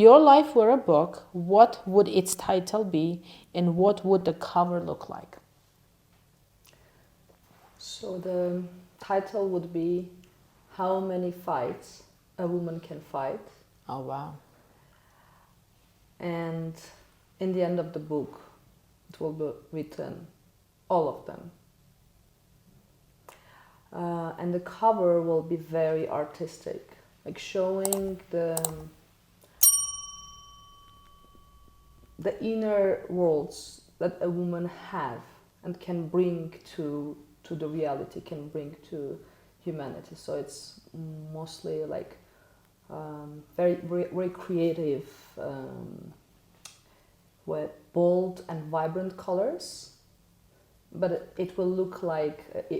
your life were a book, what would its title be, and what would the cover look like? So the title would be How Many Fights a Woman Can Fight. Oh, wow. And in the end of the book, it will be written, all of them. And the cover will be very artistic, like showing the inner worlds that a woman have and can bring to the reality, can bring to humanity. So it's mostly like very creative, with bold and vibrant colors, but it will look like,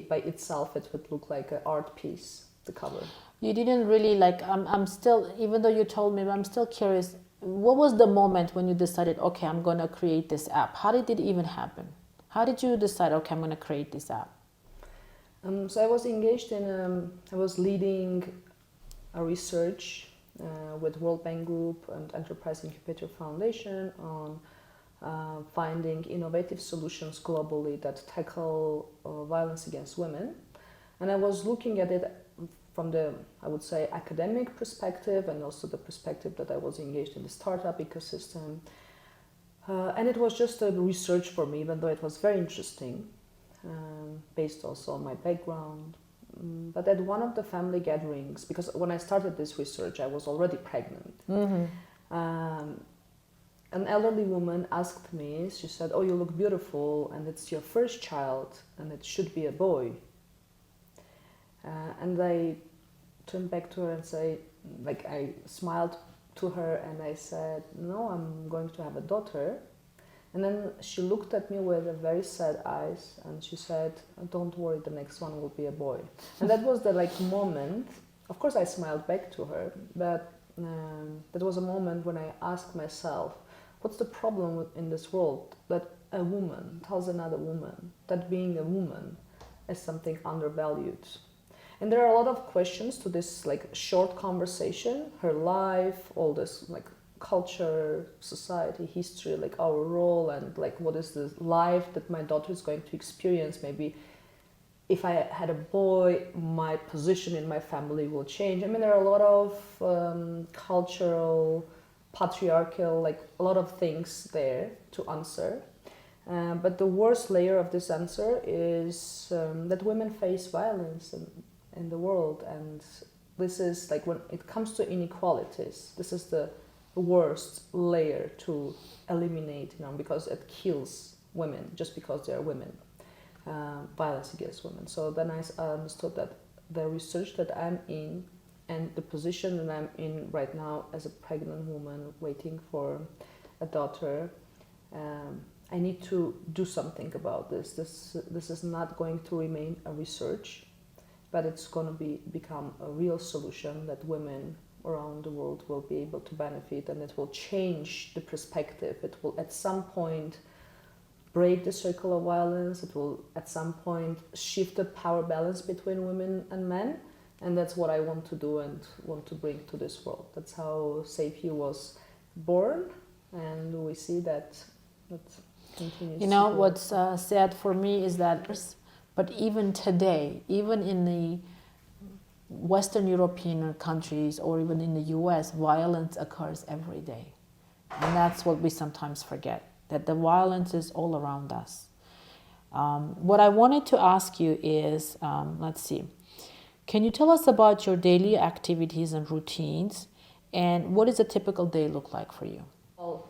by itself, it would look like an art piece, the cover. You didn't really like, I'm still, even though you told me, but I'm still curious, what was the moment when you decided, okay, I'm going to create this app? How did it even happen? How did you decide, okay, I'm going to create this app? So I was engaged I was leading a research with World Bank Group and Enterprise Incubator Foundation on finding innovative solutions globally that tackle violence against women. And I was looking at it from the, I would say, academic perspective, and also the perspective that I was engaged in the startup ecosystem. And it was just a research for me, even though it was very interesting, based also on my background. But at one of the family gatherings, because when I started this research, I was already pregnant. Mm-hmm. An elderly woman asked me, she said, "Oh, you look beautiful, and it's your first child, and it should be a boy." And I turned back to her and say, like, I smiled to her and I said, "No, I'm going to have a daughter." And then she looked at me with a very sad eyes and she said, "Don't worry, the next one will be a boy." And that was the moment. Of course, I smiled back to her, but that was a moment when I asked myself, what's the problem in this world that a woman tells another woman that being a woman is something undervalued? And there are a lot of questions to this short conversation, her life, all this culture, society, history, our role, and what is the life that my daughter is going to experience. Maybe if I had a boy, my position in my family will change. I mean, there are a lot of cultural, patriarchal, a lot of things there to answer. But the worst layer of this answer is that women face violence in the world, and this is when it comes to inequalities, this is the worst layer to eliminate, because it kills women just because they are women, violence against women. So then I understood that the research that I'm in and the position that I'm in right now as a pregnant woman waiting for a daughter, I need to do something about this. This is not going to remain a research, but it's going to become a real solution that women around the world will be able to benefit, and it will change the perspective. It will at some point break the circle of violence. It will at some point shift the power balance between women and men, and that's what I want to do and want to bring to this world. That's how Save You was born, and we see that continues. What's sad for me is that, but even today, even in the Western European countries or even in the US, violence occurs every day. And that's what we sometimes forget, that the violence is all around us. What I wanted to ask you is, let's see, can you tell us about your daily activities and routines, and what does a typical day look like for you? Well,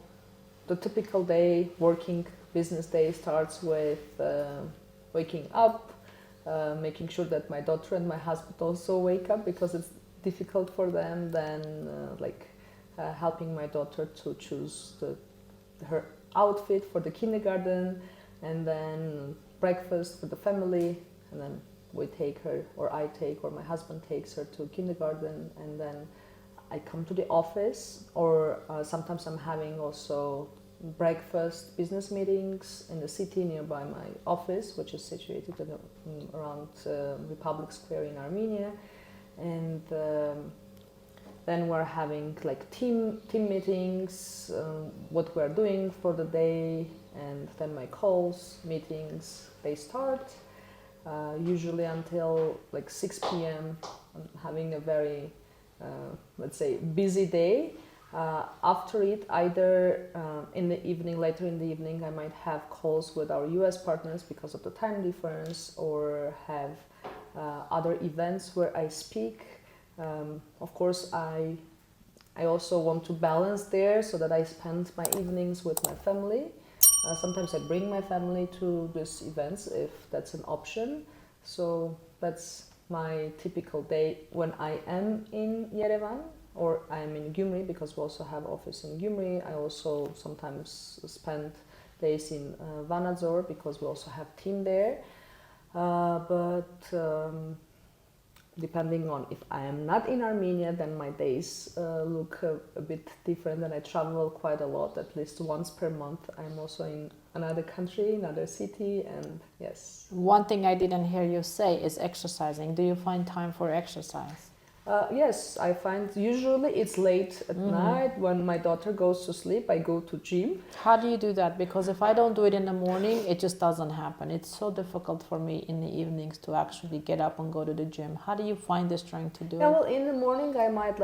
the typical day, working business day, starts with waking up, making sure that my daughter and my husband also wake up because it's difficult for them, then helping my daughter to choose her outfit for the kindergarten, and then breakfast for the family, and then we take her, or I take, or my husband takes her to kindergarten, and then I come to the office, or sometimes I'm having also breakfast business meetings in the city nearby my office, which is situated around Republic Square in Armenia. And Then we're having like team meetings, what we're doing for the day, and then my calls, meetings, they start. Usually until like 6 p.m. I'm having a very, let's say, busy day. After it, either in the evening, later in the evening, I might have calls with our US partners because of the time difference, or have other events where I speak. Of course, I also want to balance there so that I spend my evenings with my family. Sometimes I bring my family to these events if that's an option. So that's my typical day when I am in Yerevan, or I'm in Gyumri, because we also have office in Gyumri. I also sometimes spend days in Vanadzor because we also have team there. Depending on if I am not in Armenia, then my days look a bit different, and I travel quite a lot. At least once per month I'm also in another country, another city, and yes. One thing I didn't hear you say is exercising. Do you find time for exercise? Yes, I find usually it's late at night when my daughter goes to sleep. I go to gym. How do you do that? Because if I don't do it in the morning, it just doesn't happen. It's so difficult for me in the evenings to actually get up and go to the gym. How do you find the strength to do it? Well, in the morning I might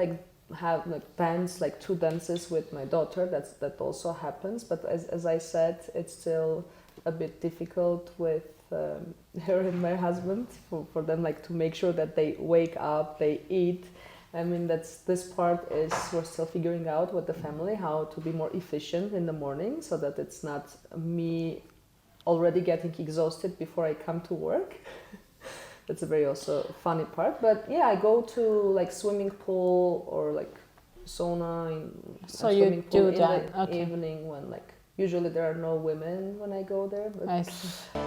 have dance, like 2 dances with my daughter. That also happens. But as I said, it's still a bit difficult with her and my husband for them to make sure that they wake up, they eat. I mean, this part is we're still figuring out with the family how to be more efficient in the morning, so that it's not me already getting exhausted before I come to work. That's a very also funny part. But yeah, I go to swimming pool or sauna in So swimming you pool do in that, the okay. evening when usually there are no women when I go there. But I see.